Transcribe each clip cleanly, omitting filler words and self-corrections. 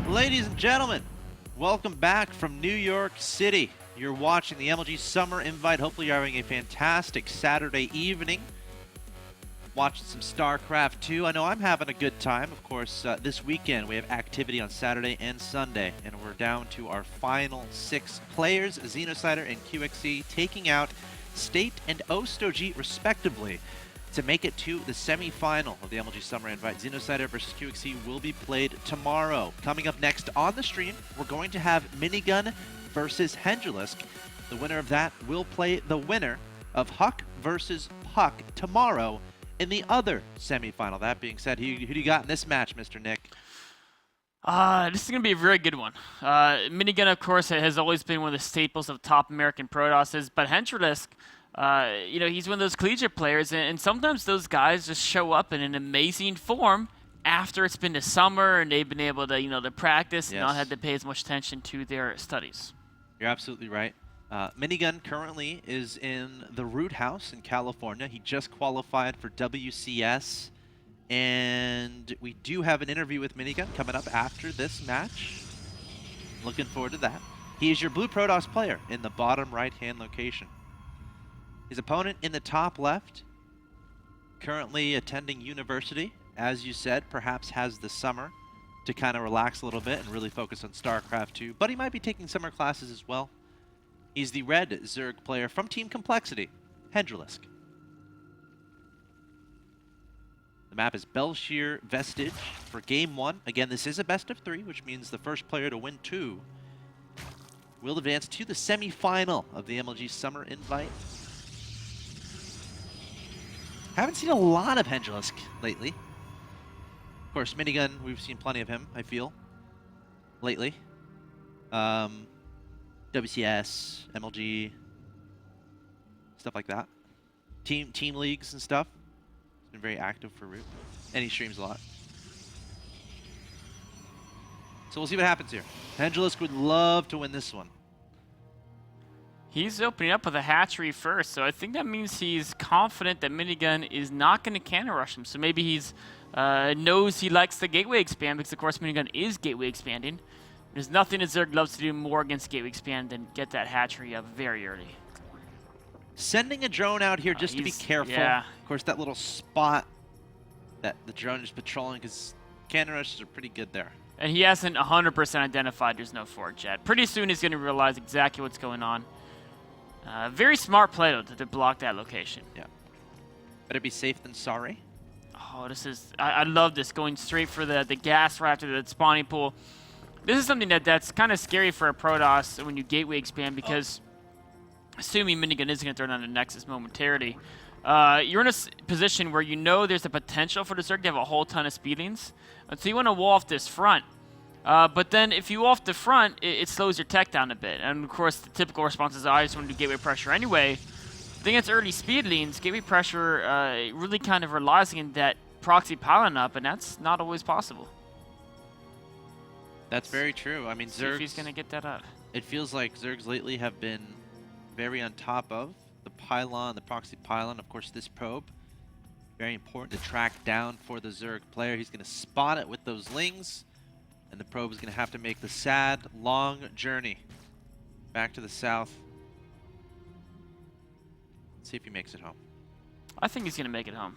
Ladies and gentlemen, welcome back from New York City. You're watching the MLG Summer Invite. Hopefully you're having a fantastic Saturday evening. Watching some StarCraft 2. I know I'm having a good time. Of course, this weekend we have activity on Saturday and Sunday, and we're down to our final 6 players, Xenocider and QXC, taking out State and Ostoji respectively to make it to the semi-final of the MLG Summer Invite. Xenocider versus QXC will be played tomorrow. Coming up next on the stream, we're going to have Minigun versus Hendralisk. The winner of that will play the winner of Huck versus Puck tomorrow in the other semi-final. That being said, who do you got in this match, Mr. Nick? This is going to be a very good one. Minigun, of course, has always been one of the staples of top American Protosses, but Hendralisk, he's one of those collegiate players, and sometimes those guys just show up in an amazing form after it's been the summer and they've been able to, to practice and not have to pay as much attention to their studies. You're absolutely right. Minigun currently is in the Root House in California. He just qualified for WCS, and we do have an interview with Minigun coming up after this match. Looking forward to that. He is your Blue Protoss player in the bottom right-hand location. His opponent in the top left, currently attending university, as you said, perhaps has the summer to kind of relax a little bit and really focus on StarCraft 2, but he might be taking summer classes as well. He's the red Zerg player from Team Complexity, Hendralisk. The map is Belshir Vestige for Game 1. Again, this is a best of 3, which means the first player to win 2 will advance to the semi-final of the MLG Summer Invite. Haven't seen a lot of Hendralisk lately. Of course, Minigun, we've seen plenty of him, I feel, lately. WCS, MLG, stuff like that. Team leagues and stuff. He's been very active for Root, and he streams a lot. So we'll see what happens here. Hendralisk would love to win this one. He's opening up with a hatchery first, so I think that means he's confident that Minigun is not going to cannon rush him. So maybe he's knows he likes the gateway expand, because of course Minigun is gateway expanding. There's nothing that Zerg loves to do more against gateway expand than get that hatchery up very early. Sending a drone out here just to be careful. Yeah. Of course, that little spot that the drone is patrolling, because cannon rushes are pretty good there. And he hasn't 100% identified there's no forge yet. Pretty soon he's going to realize exactly what's going on. Very smart play, though, to block that location. Yeah. Better be safe than sorry. Oh, this is... I love this, going straight for the gas right after the spawning pool. This is something that's kind of scary for a Protoss when you gateway expand, because assuming Minigun is going to throw down the Nexus momentarily, you're in a position where you know there's a potential for the Zerg to have a whole ton of speedlings. So you want to wall off this front. But then if you off the front, it slows your tech down a bit. And of course, the typical response is, I just want to do gateway pressure anyway. The thing that's early speedlings, gateway pressure really kind of relies on that proxy piling up, and that's not always possible. That's very true. I mean, See if Zergs, he's going to get that up. it feels like Zergs lately have been very on top of the pylon, the proxy pylon. Of course, this probe, very important to track down for the Zerg player. He's going to spot it with those lings, and the probe is going to have to make the sad, long journey back to the south. Let's see if he makes it home. I think he's going to make it home.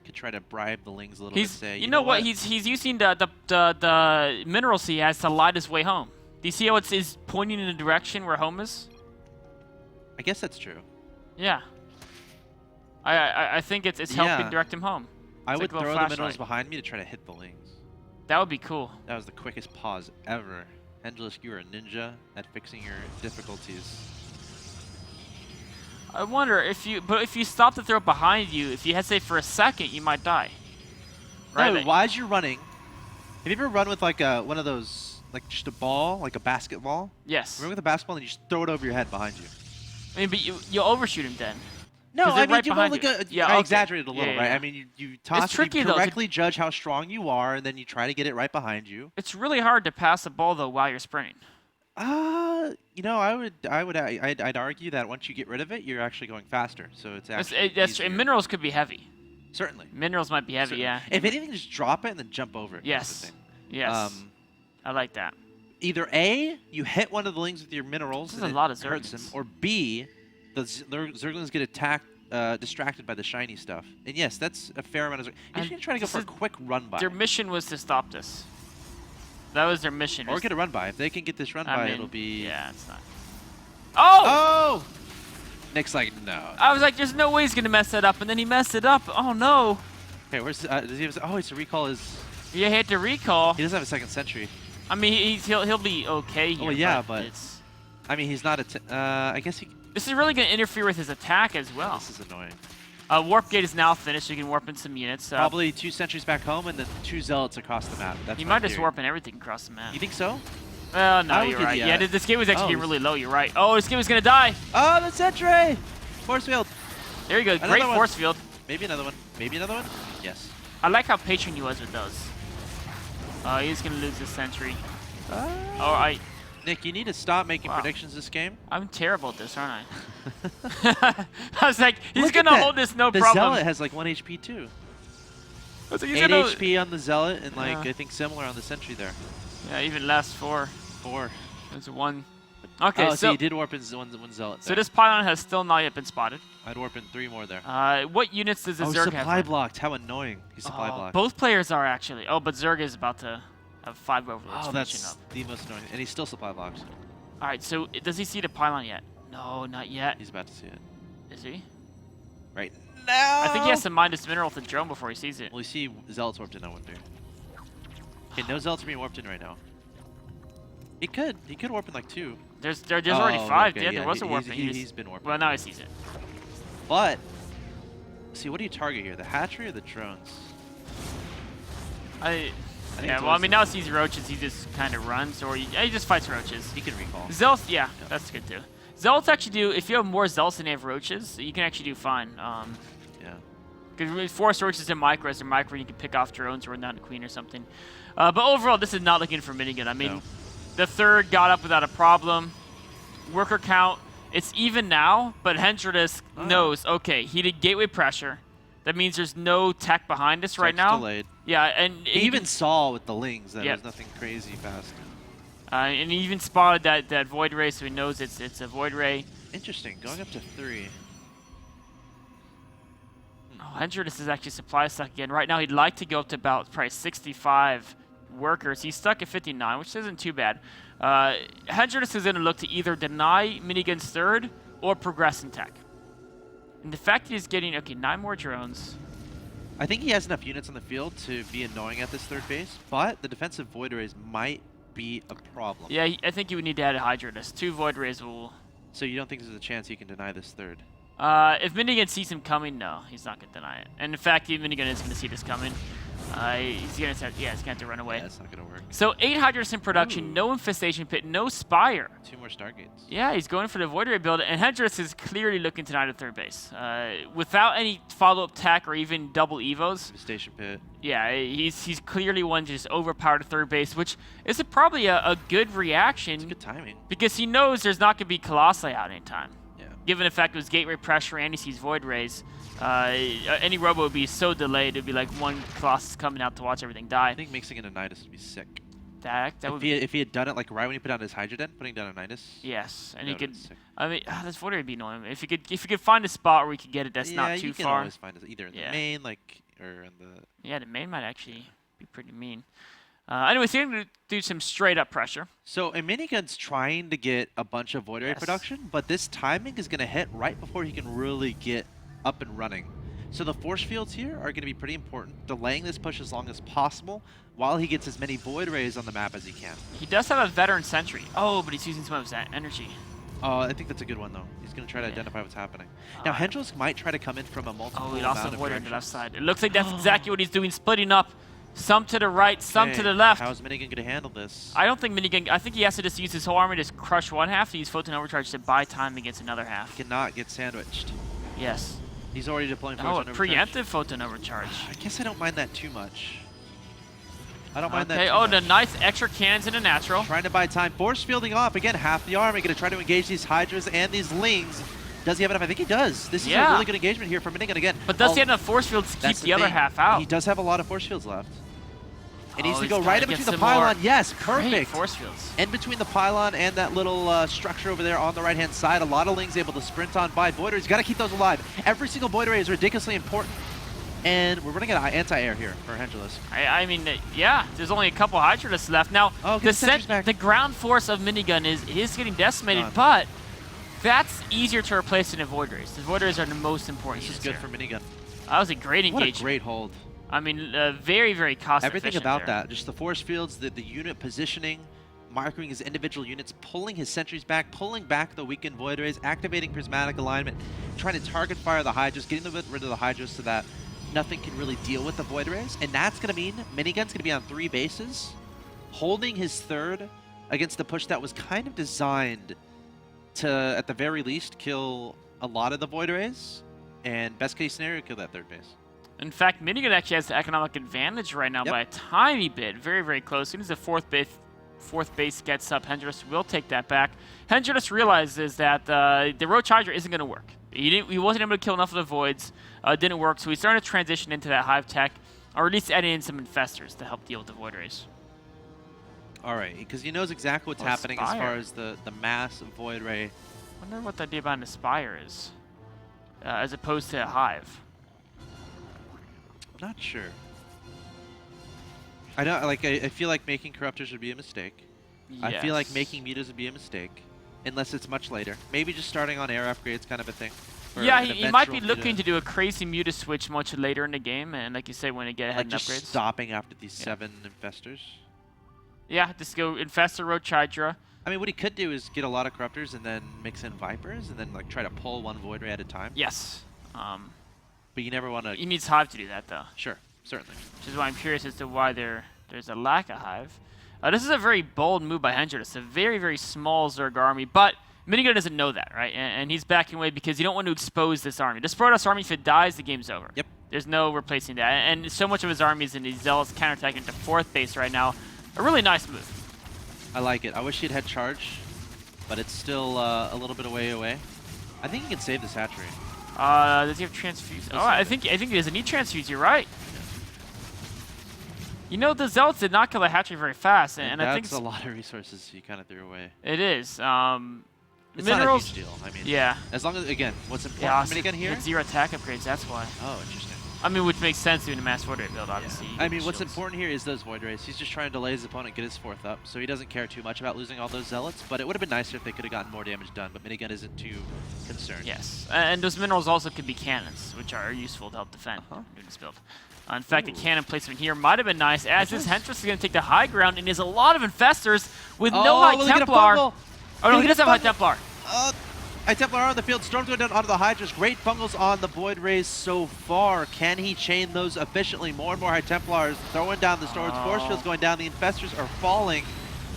Could try to bribe the lings a little bit. Say, you know what? He's using the minerals he has to light his way home. Do you see how it's pointing in the direction where home is? I guess that's true. Yeah. I think it's helping direct him home. I would like throw the minerals behind me to try to hit the lings. That would be cool. That was the quickest pause ever. Hendralisk, you're a ninja at fixing your difficulties. I wonder if you stop the throw behind you, if you hesitate for a second, you might die. Right? No, as you're running, have you ever run with like one of those, like just a ball, like a basketball? Yes. Run with a basketball and you just throw it over your head behind you. I mean, but you overshoot him then. No, I mean, right you behind like I exaggerated a little, right? Yeah. I mean, you toss it, you correctly judge how strong you are, and then you try to get it right behind you. It's really hard to pass the ball, though, while you're sprinting. You know, I'd argue that once you get rid of it, you're actually going faster. So it's actually and minerals could be heavy. Certainly. Minerals might be heavy, yeah. If anything, just drop it and then jump over it. Yes. Yes. I like that. Either A, you hit one of the lings with your minerals This is and a lot of it hurts them, Zerglings. or B, the Zerglings get attacked, distracted by the shiny stuff. And yes, that's a fair amount of Zerglings. He's going to try to go for a quick run by. Their mission was to stop this. That was their mission. Or get a run by. If they can get this run by, it'll be... Yeah, it's not. Oh! Oh! Nick's like, no. I was like, there's no way he's going to mess that up, and then he messed it up. Oh, no. Okay, where's... does he have... Oh, it's a recall his... Yeah, he had to recall. He doesn't have a second sentry. I mean, he'll be okay here. Oh, yeah, but... It's... I mean, he's not a... I guess he... This is really going to interfere with his attack as well. This is annoying. Warp gate is now finished. You can warp in some units. Probably 2 sentries back home and then 2 zealots across the map. That's you my might just theory. warp in everything across the map. You think so? Well, no, I would you're do right. the, Yeah, this game was actually oh, getting really low. You're right. Oh, this game was going to die. Oh, the sentry! Force field. There you go. Another Great one. force field. Maybe another one. Maybe another one? Yes. I like how patient he was with those. He's going to lose this sentry. Oh, Nick, you need to stop making predictions this game. I'm terrible at this, aren't I? I was like, he's Look going to at that. hold this no the problem. Zealot has like 1 HP too. I was like, he's 8 gonna- HP on the Zealot and like Yeah. I think similar on the sentry there. Yeah, even less 4. 4. There's 1. Okay, Oh, so so you did warp in one Zealot so there. this pylon has still not yet been spotted. I'd warp in 3 more there. What units does the Oh, Zerg supply have? blocked. How annoying. He's supply blocked. Both players are actually. Oh, but Zerg is about to have 5 overlords Oh, finishing that's up. the most annoying. And he's still supply blocked. All right, so does he see the pylon yet? No, not yet. He's about to see it. Is he? Right now. I think he has to mine this mineral with the drone before he sees it. Well, you see Zealots warped in, I wonder. Okay, no Zealots are being warped in right now. He could warp in like 2. There's already 5. Okay, Yeah, there was a warping. He's been warping. Well, now he sees it. But, see, what do you target here? The hatchery or the drones? I think yeah, it's well, I always mean, now he sees roaches, he just kind of runs, or he just fights roaches. He can recall. Zealots, yeah, that's good too. Zealots actually do, if you have more Zealots than you have roaches, you can actually do fine. Yeah. Because we force roaches to micros, or micro, you can pick off drones or run down the queen or something. But overall, this is not looking for Minigun. I mean, the third got up without a problem. Worker count, it's even now, but Hendralisk knows, okay, he did gateway pressure. That means there's no tech behind us right now. Delayed. Yeah, and He even saw with the lings that Yep. there's nothing crazy fast. and he even spotted that void ray, so he knows it's a void ray. Interesting. Going up to 3. Oh, Hendralisk is actually supply stuck again. Right now, he'd like to go up to about probably 65 workers. He's stuck at 59, which isn't too bad. Hendralisk is going to look to either deny Minigun's third or progress in tech. And the fact that he's getting, okay, 9 more drones. I think he has enough units on the field to be annoying at this third base, but the defensive void rays might be a problem. Yeah, I think you would need to add a Hydralisk. 2 void rays will... So you don't think there's a chance he can deny this third? If Minigun sees him coming, no, he's not going to deny it. And in fact, Minigun is going to see this coming. He's going to have to run away. Yeah, it's not going to work. So 8 Hydralisk in production, no Infestation Pit, no Spire. 2 more Stargates. Yeah, he's going for the Void Ray build, and Hendralisk is clearly looking to deny the third base. Without any follow-up tech or even double evos, Station pit. yeah, he's clearly one to just overpower the third base, which is probably a good reaction. It's good timing. Because he knows there's not going to be Colossi out anytime. Yeah. Given the fact it was Gateway pressure and he sees Void Rays, any Robo would be so delayed, it would be like one Colossus coming out to watch everything die. I think mixing in a Nidus would be sick. That would be... If he had done it like right when he put down his Hydroden, putting down a Nidus. Yes, and that he could... would've been sick. I mean, this Void Ray would be annoying. If you could find a spot where we could get it that's not too you can far. always find it either in the main, like, or in the... Yeah, the main might actually be pretty mean. Anyway, so he's going to do some straight-up pressure. So, a Minigun's trying to get a bunch of Void Ray production, but this timing is going to hit right before he can really get up and running. So the force fields here are going to be pretty important, delaying this push as long as possible while he gets as many Void Rays on the map as he can. He does have a veteran sentry. Oh, but he's using some of his energy. I think that's a good one, though. He's going to try to identify what's happening. Now, Hendralisk might try to come in from a multiple Oh, he lost amount a of Void Ray on the left directions. side. It looks like that's exactly what he's doing, splitting up. Some to the right, some to the left. How's Minigun going to handle this? I don't think Minigun... I think he has to just use his whole army to just crush one half, to use Photon Overcharge to buy time against another half. He cannot get sandwiched. Yes. He's already deploying Oh, a Photon Overcharge. preemptive Photon Overcharge. I guess I don't mind that too much. I don't mind that Okay, too oh, much. the nice extra cannons in a natural. Trying to buy time. Force fielding off. Again, half the army. Going to try to engage these Hydras and these Lings. Does he have enough? I think he does. This is a really good engagement here for Minigun again. But does he have enough force fields to keep That's the other thing. half out? He does have a lot of force fields left. It needs to he's go gotta right in get between the some pylon. more Yes, great perfect. force fields. In between the pylon and that little structure over there on the right-hand side, a lot of Lings able to sprint on by. Void Rays, got to keep those alive. Every single Void Ray is ridiculously important. And we're running out of anti-air here for Hendralisk. I mean, yeah, there's only a couple Hydralisks left. Now, the ground force of Minigun is getting decimated, but that's easier to replace than the Void Rays. The Void Rays are the most important. This is good for Minigun. That was a great engagement. What a great hold. I mean, very, very cost efficient. Everything about that, just the force fields, the unit positioning, marking his individual units, pulling his sentries back, pulling back the weakened Void Rays, activating prismatic alignment, trying to target fire the Hydras, getting rid of the Hydras so that nothing can really deal with the Void Rays. And that's going to mean Minigun's going to be on 3 bases, holding his third against the push that was kind of designed to, at the very least, kill a lot of the Void Rays, and best case scenario, kill that third base. In fact, Minigun actually has the economic advantage right now by a tiny bit. Very, very close. As soon as the fourth base gets up, Hendralisk will take that back. Hendralisk realizes that the Roach Hydra isn't going to work. He wasn't able to kill enough of the Voids. Didn't work, so he's starting to transition into that Hive tech, or at least adding in some Infestors to help deal with the Void Rays. All right, because he knows exactly what's happening as far as the mass Void Ray. I wonder what the idea behind the Spire is, as opposed to a Hive. Not sure. I don't like. I feel like making Corruptors would be a mistake. Yes. I feel like making Mutas would be a mistake, unless it's much later. Maybe just starting on air upgrades, kind of a thing. Yeah, he might be looking to do a crazy Muta switch much later in the game, and like you say, when they get ahead in just upgrades. Stopping after these 7 Infestors. Yeah, just go Infestor, Roach Hydra. I mean, what he could do is get a lot of Corruptors and then mix in Vipers, and then like try to pull 1 Void Ray at a time. Yes. But you never want to. He needs Hive to do that, though. Sure, certainly. Which is why I'm curious as to why there's a lack of Hive. This is a very bold move by Hendra. It's a very, very small Zerg army, but Minigun doesn't know that, right? And he's backing away because you don't want to expose this army. This Protoss army, if it dies, the game's over. Yep. There's no replacing that. And so much of his army is in these Zealots counterattacking into 4th base right now. A really nice move. I like it. I wish he'd had charge, but it's still a little bit away. I think he can save this hatchery. Does he have transfuse? Oh, I think he doesn't need transfuse. You're right. You know, the Zealots did not kill the hatchery very fast, and I think that's a lot of resources you kind of threw away. It is. It's minerals. Not a huge deal. I mean, yeah. As long as, again, what's important for Minigun here? It's 0 attack upgrades. That's why. Oh, interesting. I mean, which makes sense doing the mass Void Ray build, obviously. Yeah. I mean, what's important here is those Void Rays. He's just trying to delay his opponent, get his 4th up, so he doesn't care too much about losing all those Zealots, but it would have been nicer if they could have gotten more damage done, but Minigun isn't too concerned. Yes, and those minerals also could be cannons, which are useful to help defend in this build. In fact, the cannon placement here might have been nice, as this Hendralisk is going to take the high ground, and there's a lot of Infestors with no High Templar. Oh no, he does have High Templar. High Templar on the field. Storm's going down onto the Hydras. Great fungals on the Void Rays so far. Can he chain those efficiently? More and more High Templars throwing down the storage. Force fields going down. The Infestors are falling.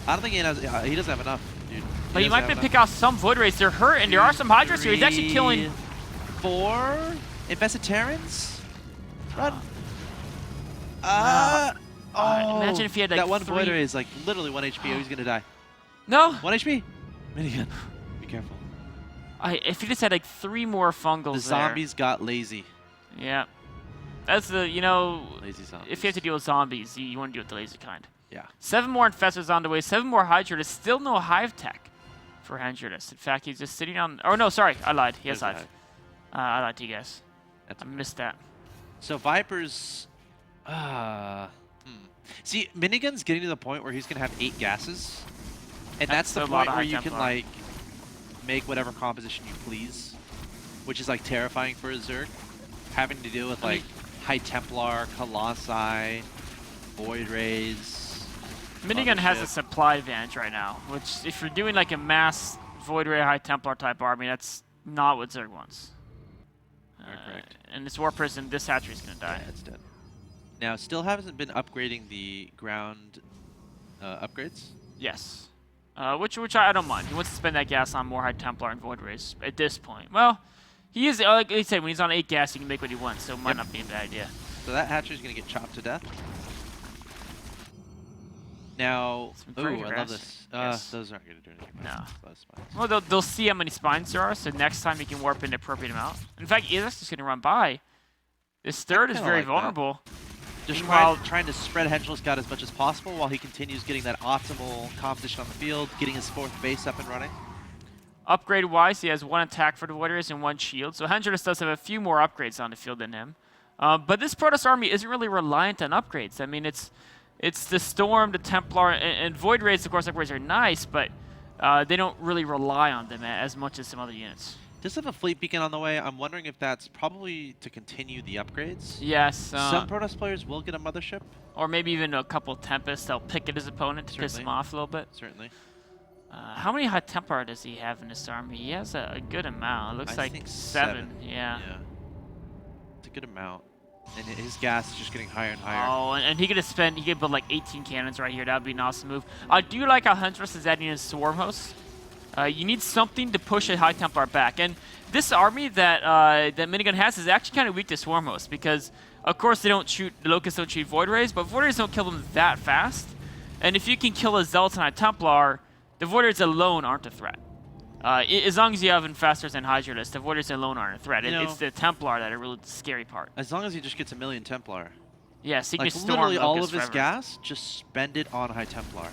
I don't think he has. He doesn't have enough, dude. But he might be pick out some Void Rays. They're hurt, and there are some Hydras here. He's actually killing 4 Infested Terrans. Run. Imagine if he had like that one 3. Void Ray is like literally 1 HP. Oh, he's gonna die. No. 1 HP. Minigun. Be careful. If he just had like 3 more fungals The zombies got lazy. Yeah. That's the, you know, lazy zombies. If you have to deal with zombies, you want to deal with the lazy kind. Yeah. 7 more Infestors on the way, 7 more Hydra. There's still no Hive tech for Hendralisk. In fact, he's just sitting on... Oh, no, sorry. I lied. He has Hive. I lied to you guys. I missed that. So Vipers... See, Minigun's getting to the point where he's going to have 8 gases. And that's the point where you can, like, make whatever composition you please. Which is, like, terrifying for a Zerg. Having to deal with, like, High Templar, Colossi, Void Rays. Minigun has a supply advantage right now, which, if you're doing, like, a mass Void Ray High Templar type army, that's not what Zerg wants. Correct. And this War Prison, this hatchery's going to die. Yeah, it's dead. Now, still hasn't been upgrading the ground upgrades? Yes. Which I don't mind. He wants to spend that gas on more High Templar and Void Rays at this point. Well, he is, like I said, when he's on 8 gas, he can make what he wants, so it might not be a bad idea. So that hatchery's going to get chopped to death. Now, ooh, I love this. Yes. Those aren't going to do anything. No. Well, they'll see how many spines there are, so next time he can warp in the appropriate amount. In fact, he's just going to run by. This third is very vulnerable. Just Meanwhile, trying to spread Hendralisk out as much as possible while he continues getting that optimal composition on the field, getting his 4th base up and running. upgrade-wise, he has 1 attack for the Warriors and 1 shield. So Hendralisk does have a few more upgrades on the field than him. But this Protoss army isn't really reliant on upgrades. I mean, it's the Storm, the Templar, and Void Raids, of course, upgrades are nice, but they don't really rely on them as much as some other units. Does have a fleet beacon on the way. I'm wondering if that's probably to continue the upgrades. Yes. Some Protoss players will get a mothership. Or maybe even a couple of Tempests. They'll pick at his opponent to piss him off a little bit. Certainly. How many High Templar does he have in this army? He has a good amount. It looks I like think 7. Yeah. It's a good amount. And his gas is just getting higher and higher. Oh, and he could build like 18 cannons right here. That would be an awesome move. I do like how Huntress is adding his Swarm Host. You need something to push a High Templar back. And this army that that Minigun has is actually kind of weak to Swarm Host because, of course, the Locusts don't shoot Void Rays, but Void Rays don't kill them that fast. And if you can kill a Zealot and a Templar, the Void Rays alone aren't a threat. As long as you have Infestors and Hydralisk, the Void Rays alone aren't a threat. It's the Templar that are really the scary part. As long as he just gets a million Templar. Yeah, so you like can storm literally all Locust of his forever. gas, just spend it on High Templar.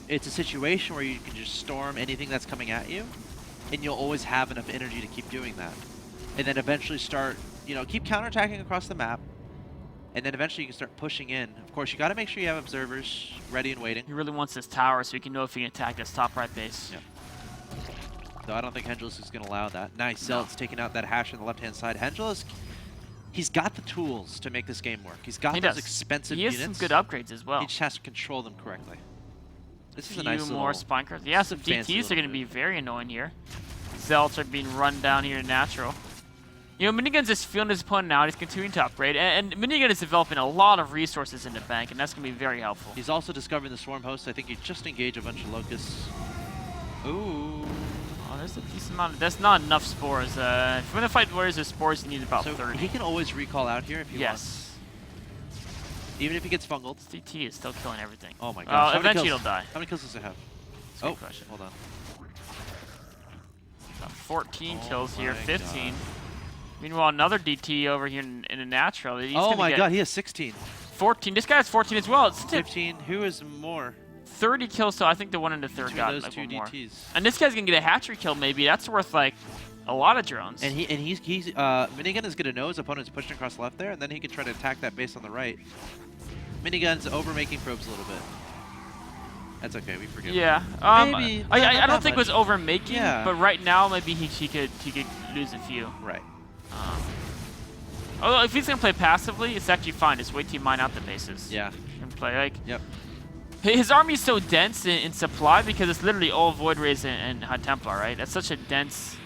It's a situation where you can just storm anything that's coming at you, and you'll always have enough energy to keep doing that. And then eventually start, keep counterattacking across the map, and then eventually you can start pushing in. Of course, you got to make sure you have observers ready and waiting. He really wants this tower so he can know if he can attack this top right base. Yep. So I don't think Hendralisk is going to allow that. Nice, Zealot's taking out that hash on the left-hand side. Hendralisk, he's got the tools to make this game work. He's got those expensive units. He has some good upgrades as well. He just has to control them correctly. This is a few nice more spine cards. Yeah, some DTs are going to be very annoying here. Zealots are being run down here to natural. Minigun's just feeling his opponent out. He's continuing to upgrade. And Minigun is developing a lot of resources in the bank, and that's going to be very helpful. He's also discovering the Swarm Host. I think he just engaged a bunch of Locusts. Ooh. Oh, there's a decent amount. That's not enough spores. If you want to fight Warriors with spores, you need about 30. He can always recall out here if he wants. Yes. Even if he gets fungled. This DT is still killing everything. Oh my gosh. Eventually it'll die. How many kills does it have? That's a good question. Hold on. 14 kills here, 15. Meanwhile, another DT over here in a natural. He's oh my god, he has 16. 14. This guy has 14 as well. It's 15. Who is more? 30 kills, so I think the one in the third got those like two one more. DTs. And this guy's gonna get a hatchery kill maybe. That's worth like a lot of drones. And he's Minigun is gonna know his opponent's pushing across left there, and then he can try to attack that base on the right. Minigun's over-making probes a little bit. That's okay, we forgive him. Yeah. Maybe. I don't think it was over-making, yeah. but right now maybe he could lose a few. Right. Although if he's gonna play passively, it's actually fine. Just wait till you mine out the bases. Yeah. And play like. Yep. His army is so dense in supply because it's literally all Void Rays and High Templar, right? That's such a dense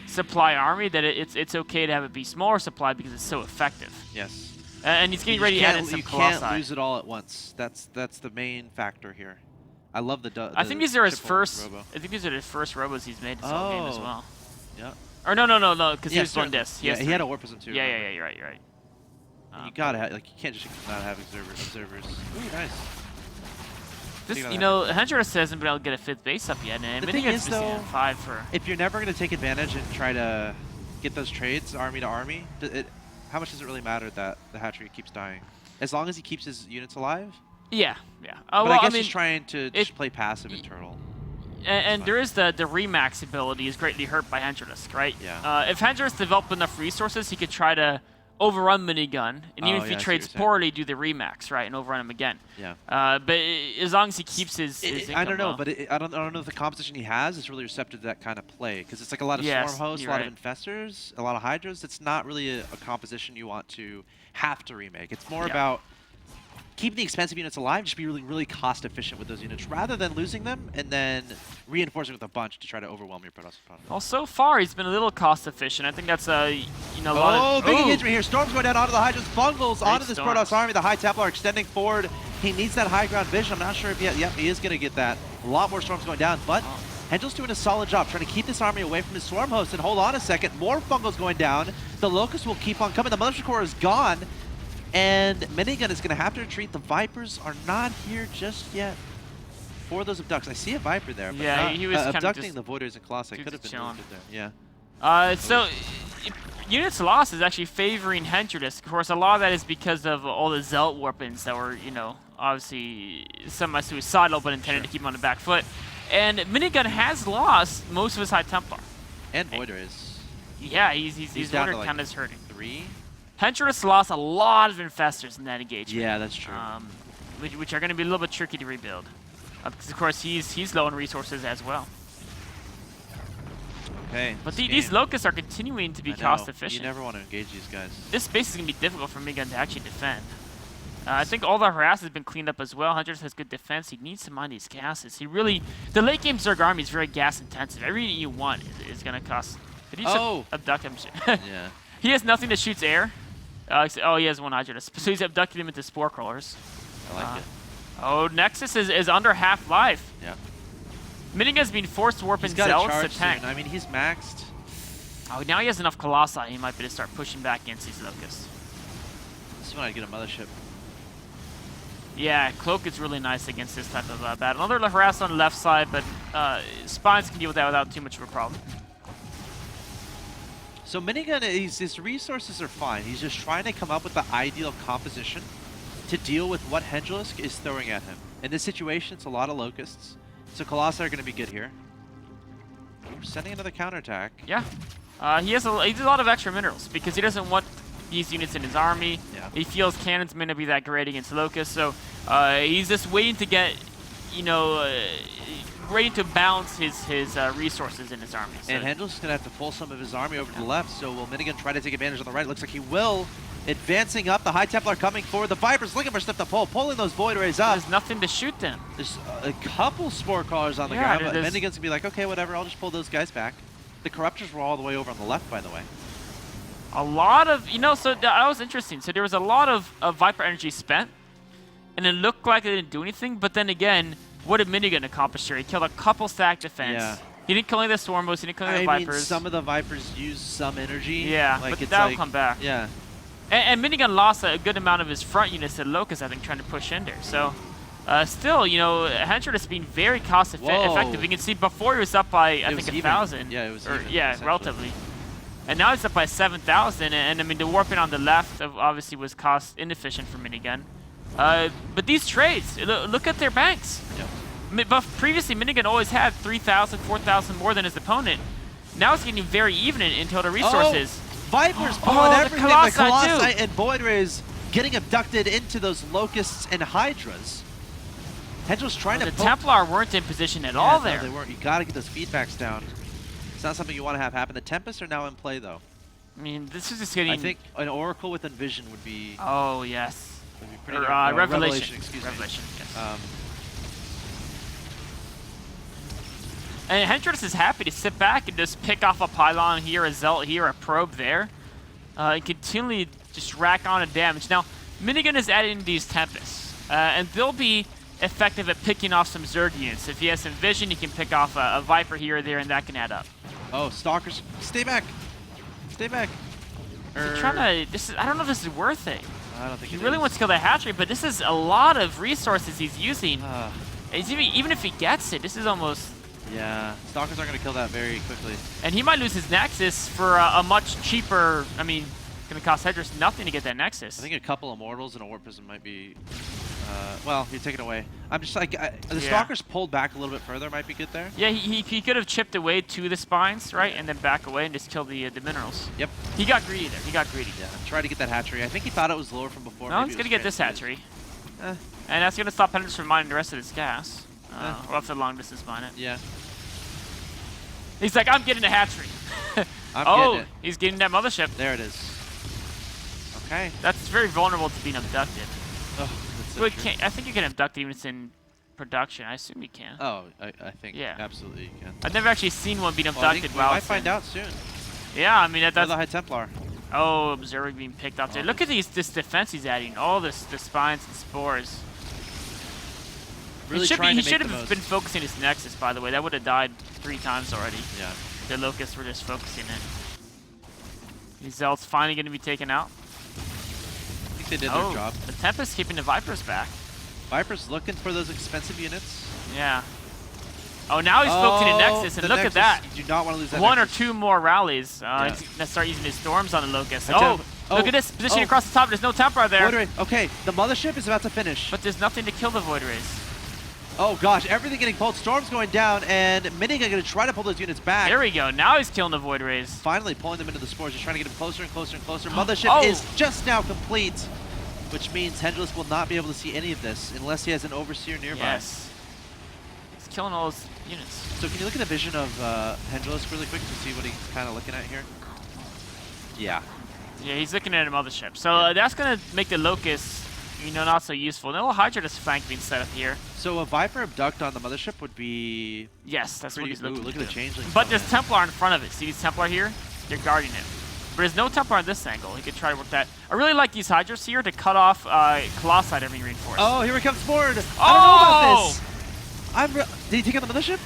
supply army that it's okay to have it be smaller supply because it's so effective. Yes. And he's getting ready to add in some Colossi. You can't lose it all at once. That's the main factor here. I love the I think these are his first. robo. I think these are his first robos he's made this whole game as well. Yeah. Or no, because he was one disc. Yeah, he had a Warpism too. Yeah, you're right. You gotta have, you can't just not have observers. Ooh, nice. Hendralisk hasn't been able to get a 5th base up yet, and Minigun's missing at 5 for. If you're never gonna take advantage and try to get those trades army to army, how much does it really matter that the hatchery keeps dying? As long as he keeps his units alive. Yeah. But I guess he's trying to just play passive internal. And there is the Remax ability is greatly hurt by Hendralisk, right? Yeah. If Hendralisk developed enough resources, he could try to overrun Minigun, and even if he trades poorly, do the Remax, right, and overrun him again. Yeah. But as long as he keeps his income I don't know, low. but I don't know if the composition he has is really receptive to that kind of play, because it's like a lot of Swarm Hosts, a lot of Infestors, a lot of Hydras. It's not really a composition you want to have to remake. It's more about keeping the expensive units alive, just be really, really cost efficient with those units, rather than losing them and then reinforcing with a bunch to try to overwhelm your Protoss opponent. Well, so far he's been a little cost efficient. I think that's a lot of. Big engagement here. Storm's going down onto the Hydras, bungles onto this Storms. Protoss army. The High Templar extending forward. He needs that high ground vision. I'm not sure if yet. Yep, he is going to get that. A lot more Storms going down, but Hendral's doing a solid job trying to keep this army away from his Swarm Host. And hold on a second, more Fungals going down. The Locust will keep on coming. The Mothership Core is gone. And Minigun is going to have to retreat. The Vipers are not here just yet for those abducts. I see a Viper there, but he was abducting the Voiders and Colossi could have been really good there. Yeah. So units lost is actually favoring Hendralisk. Of course, a lot of that is because of all the Zelt weapons that were, you know, obviously semi-suicidal, but intended to keep him on the back foot. And Minigun has lost most of his High Templar. And Voider is. Yeah, he's down Voider to, like, kind of hurting. 3. Hendralisk lost a lot of Infestors in that engagement. Yeah, that's true. Which are going to be a little bit tricky to rebuild. Because, of course, he's low on resources as well. Okay. But these Locusts are continuing to be cost efficient. You never want to engage these guys. This space is going to be difficult for Minigun to actually defend. I think all the harass has been cleaned up as well. Huntress has good defense. He needs to mine these gases. He really... The late game Zerg army is very gas intensive. Every unit you want is going to cost... Did he just abduct him? Yeah. He has nothing that shoots air. Oh, he has one Hydra. So he's abducted him into Spore Crawlers. I like it. Oh, Nexus is under half life. Yeah. Minigun's being forced to warp in Zealots to tank. Soon. I mean, he's maxed. Oh, now he has enough Colossi. He might be able to start pushing back against these Locusts. This is when I get a mothership. Yeah, Cloak is really nice against this type of battle. Another harass on the left side, but Spines can deal with that without too much of a problem. So Minigun, his resources are fine. He's just trying to come up with the ideal composition to deal with what Hendralisk is throwing at him. In this situation, it's a lot of Locusts. So Colossi are going to be good here. We're sending another counterattack. Yeah. He has a lot of extra minerals because he doesn't want these units in his army. Yeah. He feels cannons may not be that great against Locusts, so he's just waiting to get, you know, ready to balance his resources in his army. So and Hendralisk is going to have to pull some of his army over to the left, so will Minigun try to take advantage on the right? It looks like he will. Advancing up, the High Templar coming forward. The Vipers looking for stuff to pull, pulling those Void Rays up. There's nothing to shoot them. There's a couple Spore Crawlers on the ground, but Minigun's going to be like, okay, whatever, I'll just pull those guys back. The Corruptors were all the way over on the left, by the way. A lot of, you know, so that was interesting. So there was a lot of Viper energy spent, and it looked like it didn't do anything, but then again, what did Minigun accomplish here? He killed a couple stack defense. Yeah. He didn't kill any of the Stormbows, he didn't kill any of the Vipers. I mean, some of the Vipers use some energy. Yeah, like but that'll come back. Yeah. And Minigun lost a good amount of his front units to Locust, I think, trying to push in there. So, still, you know, Hendralisk is being very cost effective. You can see before he was up by, I think, 1,000. Yeah, it was or, even, yeah, relatively. And now it's up by 7,000. And, I mean, the warping on the left obviously was cost inefficient for Minigun. But these trades, look at their banks. Yep. But previously, Minigun always had 3,000, 4,000 more than his opponent. Now it's getting very even in total resources. Vipers pulling everything. The Colossi and Void Rays getting abducted into those Locusts and Hydras. Hendral's trying to the Templar weren't in position at all there. No, they weren't. You got to get those feedbacks down. It's not something you want to have happen. The Tempests are now in play, though. I mean, this is just getting... I think an Oracle with Envision would be... Oh, yes. Would be pretty or, Revelation. Excuse Revelation, me. Yes. And Hendralisk is happy to sit back and just pick off a pylon here, a Zelt here, a probe there. And continually just rack on a damage. Now, Minigun is adding these Tempests. And they'll be effective at picking off some Zerg units. If he has some vision, he can pick off a Viper here or there, and that can add up. Oh, Stalkers. Stay back. Stay back. Trying to, I don't know if this is worth it. I don't think he really wants to kill the hatchery, but this is a lot of resources he's using. Even if he gets it, this is almost... Yeah, Stalkers aren't going to kill that very quickly. And he might lose his Nexus for a much cheaper... I mean, going to cost Hedris nothing to get that Nexus. I think a couple Immortals and a Warp Prism might be... well, you take it away. I'm just like... the Stalkers pulled back a little bit further might be good there. Yeah, he could have chipped away to the Spines, right? And then back away and just kill the minerals. Yep. He got greedy there. He got greedy. Yeah, try to get that hatchery. I think he thought it was lower from before. No, he's going to get this hatchery. And that's going to stop Hedris from mining the rest of his gas. We'll have to long distance mine it. Yeah. He's like, I'm getting a hatchery. Getting it. He's getting that mothership. There it is. Okay. That's very vulnerable to being abducted. Oh, that's so Wait, true. I think you can abduct even if it's in production. I assume you can. Oh, I think absolutely you can. I've never actually seen one being abducted. Well, I think we might find out soon. Yeah, I mean that's the High Templar. Oh, observing being picked up there. Look at this defense he's adding. All the spines and spores. Really he should have been focusing his Nexus, by the way. That would have died 3 times already. Yeah. The Locusts were just focusing it. These Zelts finally going to be taken out. I think they did their job. The Tempest keeping the Vipers back. Vipers looking for those expensive units. Yeah. Oh, now he's focusing a Nexus, and the look Nexus, at that. You do not want to lose that One Nexus. or two more rallies. Yeah. He's going to start using his Storms on the Locust. Oh, Look at this. Positioning across the top. There's no Templar there. Void Ray. Okay, the Mothership is about to finish. But there's nothing to kill the Void Rays. Oh gosh, everything getting pulled. Storm's going down, and Minigun going to try to pull those units back. There we go. Now he's killing the Void Rays. Finally pulling them into the spores, just trying to get them closer and closer and closer. Mothership is just now complete, which means Hendralisk will not be able to see any of this unless he has an Overseer nearby. Yes. He's killing all those units. So can you look at the vision of Hendralisk really quick to see what he's kind of looking at here? Yeah. Yeah, he's looking at a Mothership. So that's going to make the Locust, not so useful. And a little Hydra just flank being set up here. So a Viper Abduct on the Mothership would be... Yes, that's what he's looking look to at the do. changelings. But there's Templar in front of it. See these Templar here? They're guarding it. But there's no Templar on this angle. He could try to work that. I really like these Hydras here to cut off Colossi to being reinforced. Oh, here he comes Board. I don't know about this. Did he take out the Mothership?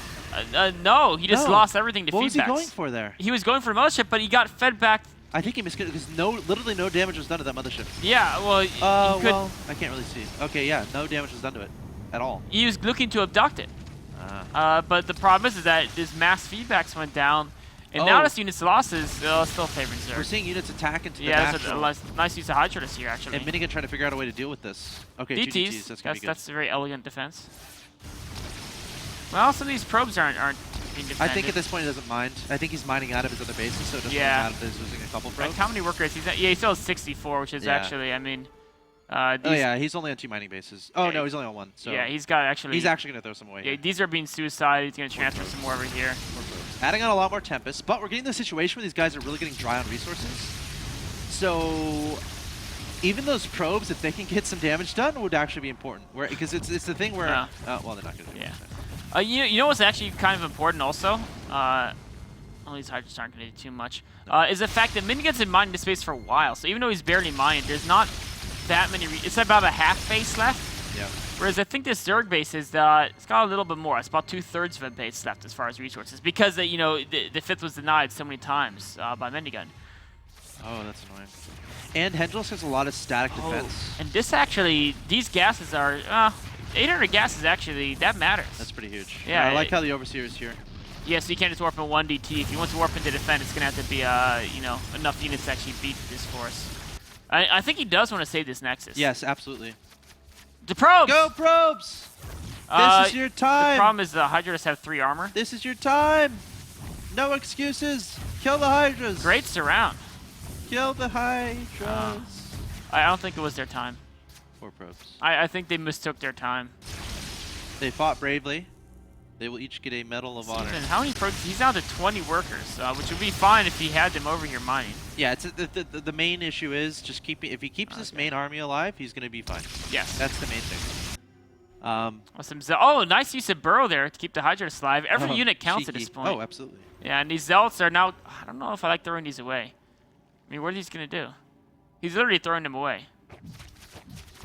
No, he just lost everything to feedbacks. What was he going for there? He was going for the Mothership, but he got fed back. I think he missed it because literally no damage was done to that Mothership. Yeah, well, well, I can't really see. Okay, yeah, no damage was done to it at all. He was looking to abduct it. But the problem is that his mass feedbacks went down, and now this unit's losses still favoring Zerg. We're seeing units attack into the back. natural. Yeah, it's a nice use of Hydra here, actually. And Minigun trying to figure out a way to deal with this. Okay, DTs. 2 DTs, that's gonna be good. That's a very elegant defense. Well, some of these probes aren't being defended. I think at this point he doesn't mind. I think he's mining out of his other bases, so it doesn't really matter if he's losing a couple probes. How many workers he's at? Yeah, he still has 64, which is actually, I mean... oh yeah, he's only on 2 mining bases. Oh no, he's only on 1. So yeah, he's actually gonna throw some away. Yeah, these are being suicide. He's gonna transfer some more over here. Adding on a lot more Tempest, but we're getting the situation where these guys are really getting dry on resources. So even those probes, if they can get some damage done, would actually be important. Because it's the thing where well, they're not gonna do it. You know what's actually kind of important also? All these Hydras aren't gonna do too much. Is the fact that Minigun's been mining this space for a while. So even though he's barely mined, there's not that many. It's about a half base left. Yeah. Whereas I think this Zerg base is it's got a little bit more. It's about 2/3 of a base left as far as resources because the 5th was denied so many times by Minigun. Oh, that's annoying. And Hendralisk has a lot of static defense. And this actually, these gases are 800 gases actually. That matters. That's pretty huge. Yeah, I like how the Overseer is here. Yeah, so you can't just warp in 1 DT. If you want to warp into defend, it's gonna have to be enough units to actually beat this force. I think he does want to save this Nexus. Yes, absolutely. The probes! Go probes! This is your time! The problem is the Hydras have 3 armor. This is your time! No excuses! Kill the Hydras! Great surround. Kill the Hydras! I don't think it was their time. Poor probes. I think they mistook their time. They fought bravely. They will each get a Medal of Honor. How many probes? He's down to 20 workers, which would be fine if he had them over here mining. Yeah, it's the main issue is just keeping. If he keeps this main army alive, he's gonna be fine. Yes, that's the main thing. Nice use of Burrow there to keep the Hydras alive. Every unit counts cheeky. at this point. Oh, absolutely. Yeah, and these Zealots are now. I don't know if I like throwing these away. I mean, what are these gonna do? He's literally throwing them away.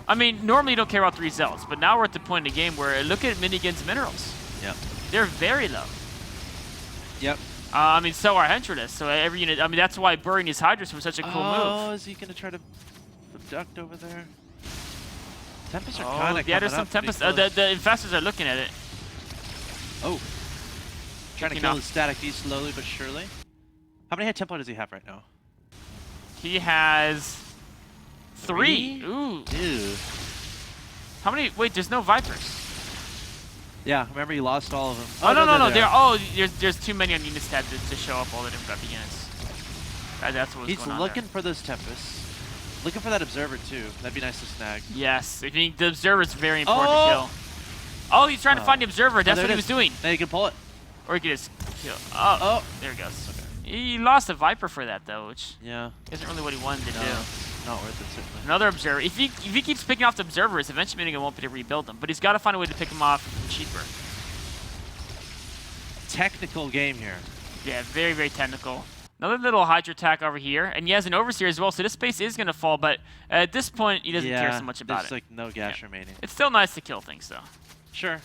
I mean, normally you don't care about 3 Zealots, but now we're at the point in the game where look at Minigun's minerals. Yep. They're very low. Yep. I mean, so are Hendralisk. So every unit. I mean, that's why burying his Hydras was such a cool move. Oh, is he gonna try to abduct over there? Tempests are kind of there's some Tempests. The Infestors are looking at it. Oh. Trying to kill the static D slowly but surely. How many Templar does he have right now? He has 3. Ooh. Ew. How many? Wait, there's no Vipers. Yeah, remember he lost all of them. Oh, no. There's too many on units tab to show up all the different weapon units. That's what's going on. He's looking for those Tempests. Looking for that Observer too. That'd be nice to snag. Yes, I think the Observer is very important to kill. Oh, he's trying to find the Observer. That's what he was doing. Now you can pull it. Or he could just kill. Oh, there he goes. Okay. He lost a Viper for that though, which isn't really what he wanted to do. Not worth it, certainly. Another Observer. If he keeps picking off the Observers, eventually Minigun won't be able to rebuild them. But he's got to find a way to pick them off cheaper. Technical game here. Yeah, very, very technical. Another little Hydra attack over here. And he has an Overseer as well, so this base is going to fall. But at this point, he doesn't care so much about it. There's like no gas remaining. It's still nice to kill things, though. Sure.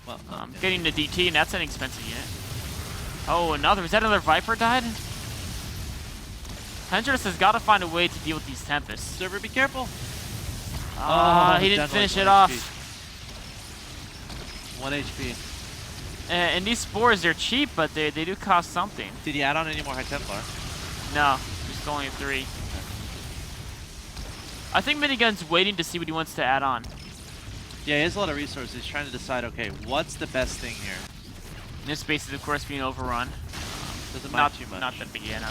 Well, getting the DT, and that's an expensive unit. Oh, was that another Viper died? Hendralisk has got to find a way to deal with these Tempests. Server, be careful. He didn't finish it off. 1 HP. And these spores, they're cheap, but they do cost something. Did you add on any more High Templar? No, just only 3. I think Minigun's waiting to see what he wants to add on. Yeah, he has a lot of resources. He's trying to decide, okay, what's the best thing here? This space is, of course, being overrun. Doesn't mind too much. Not that big, yeah, no.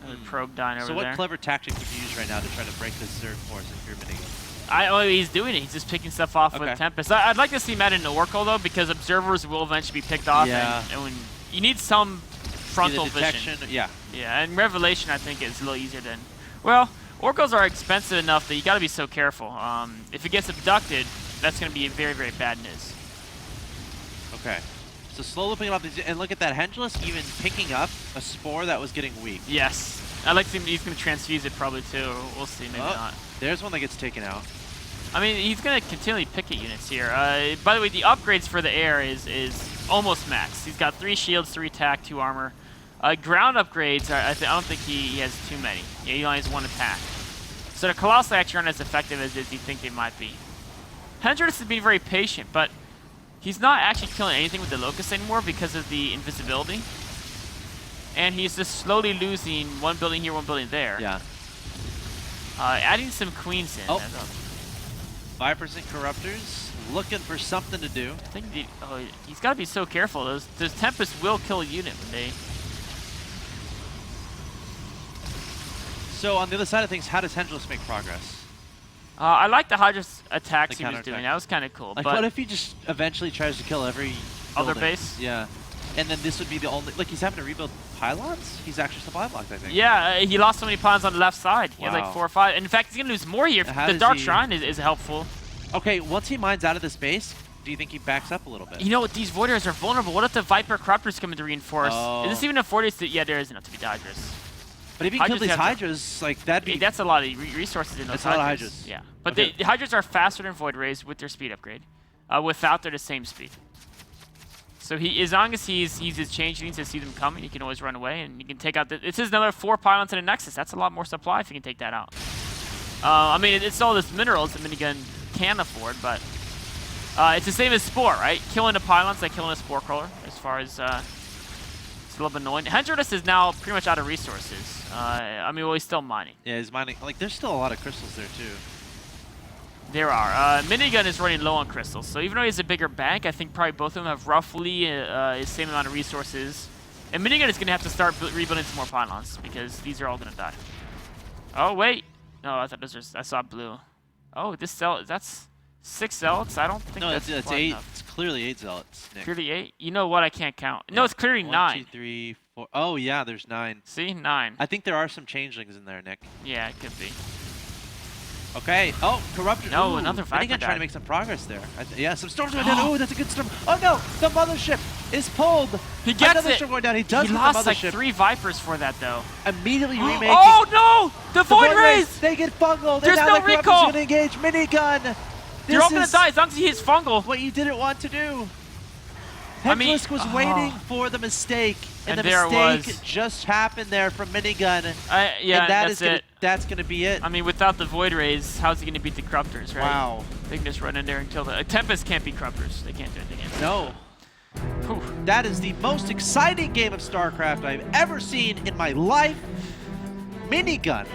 Another probe dying over there. So what there. clever tactic would you use right now to try to break this third force if you're Minigun? He's doing it. He's just picking stuff off with Tempest. I'd like to see him add an Oracle, though, because observers will eventually be picked off. Yeah. And when you need some frontal detection, vision. Yeah. Yeah, and Revelation, I think, is a little easier than... Well, Oracles are expensive enough that you got to be so careful. If it gets abducted, that's going to be very, very bad news. Okay. So slowly picking up these, and look at that, Hendralisk even picking up a spore that was getting weak. Yes. I like to think he's going to transfuse it probably too, or we'll see, maybe not. There's one that gets taken out. I mean, he's going to continually picket units here. By the way, the upgrades for the air is almost max. He's got 3 shields, 3 attack, 2 armor. Ground upgrades, I don't think he has too many. Yeah, he only has 1 attack. So the Colossi actually aren't as effective as you think they might be. Hendralisk is being very patient, but he's not actually killing anything with the Locust anymore because of the invisibility. And he's just slowly losing 1 building here, 1 building there. Yeah. Adding some queens in. Oh. Vipers and Corruptors looking for something to do. I think he's got to be so careful. Those Tempests will kill a unit when they... So on the other side of things, how does Hendralisk make progress? I like the Hydra's attacks he was doing. That was kind of cool. Like, but what if he just eventually tries to kill every other building? base? Yeah. And then this would be the only... Like, he's having to rebuild pylons? He's actually supply blocked, I think. Yeah, he lost so many pylons on the left side. He Wow. had like 4 or 5. And in fact, he's going to lose more here. The Dark Shrine is helpful. Okay, once he mines out of this base, do you think he backs up a little bit? You know what? These Voiders are vulnerable. What if the Viper Corruptors come in to reinforce? Is this even a 40? Yeah, there is enough to be Hydras. But if he killed these Hydras, like, that'd be... That's a lot of resources in those Hydras. That's a lot of Hydras. Yeah. But the Hydras are faster than Void Rays with their speed upgrade. Without, they're the same speed. So as long as he's his changelings to see them coming, he can always run away, and you can take out... This is another 4 pylons and a Nexus. That's a lot more supply if you can take that out. I mean, it's all this minerals the Minigun can afford, but... it's the same as Spore, right? Killing the pylons like killing a Spore Crawler, as far as... it's a little bit annoying. Hendralisk is now pretty much out of resources. I mean, well, he's still mining. Yeah, he's mining. Like, there's still a lot of crystals there, too. There are. Minigun is running low on crystals, so even though he has a bigger bank, I think probably both of them have roughly the same amount of resources. And Minigun is going to have to start rebuilding some more pylons, because these are all going to die. Oh, wait. No, I thought I saw blue. Oh, this zealot, that's 6 zealots? I don't think that's it's 8. Enough. It's clearly 8 zealots, Nick. Clearly 8? You know what? I can't count. Yeah. No, it's clearly 9. 1, 2, 3, 4. Oh, yeah, there's 9. See? 9. I think there are some changelings in there, Nick. Yeah, it could be. Okay. Oh, Corruptor. No, Ooh, another Viper. I think I'm trying to make some progress there. Yeah, some storms going down. Oh, that's a good storm. Oh, no. The mothership is pulled. He gets another storm going down. He does He get lost the like mothership. 3 Vipers for that, though. Immediately remaking. Oh, no! The Void Rays! They get fungal. There's and now no the recall. Corruptor's going to engage. Minigun. They're all going to die as long as he hits fungal. What you didn't want to do. I mean, Hendralisk was waiting for the mistake, and the mistake just happened there from Minigun. Yeah, and that's it. That's going to be it. I mean, without the Void Rays, how's he going to beat the Corruptors, right? Wow. They can just run in there and kill the... Tempest can't beat Corruptors. They can't do anything against No. Whew. That is the most exciting game of StarCraft I've ever seen in my life. Minigun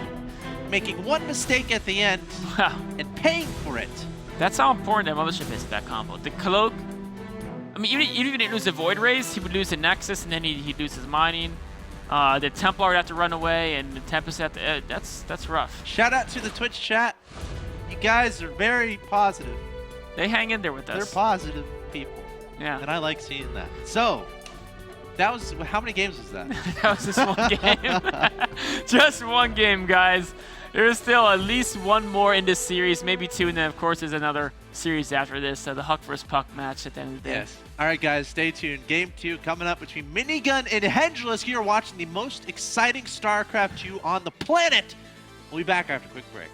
making one mistake at the end and paying for it. That's how important that Mothership is, that combo. The Cloak... I mean, even if he didn't lose the Void Rays, he would lose the Nexus, and then he'd lose his mining. The Templar would have to run away, and the Tempest have to... that's rough. Shout out to the Twitch chat. You guys are very positive. They hang in there with us. They're positive people. Yeah. And I like seeing that. So, that was... How many games was that? That was just one game. Just one game, guys. There's still at least one more in this series, maybe 2, and then, of course, there's another series after this, the Huck vs. Puck match at the end of the day. Yes. All right, guys, stay tuned. Game 2 coming up between Minigun and Hendralisk. You're watching the most exciting StarCraft 2 on the planet. We'll be back after a quick break.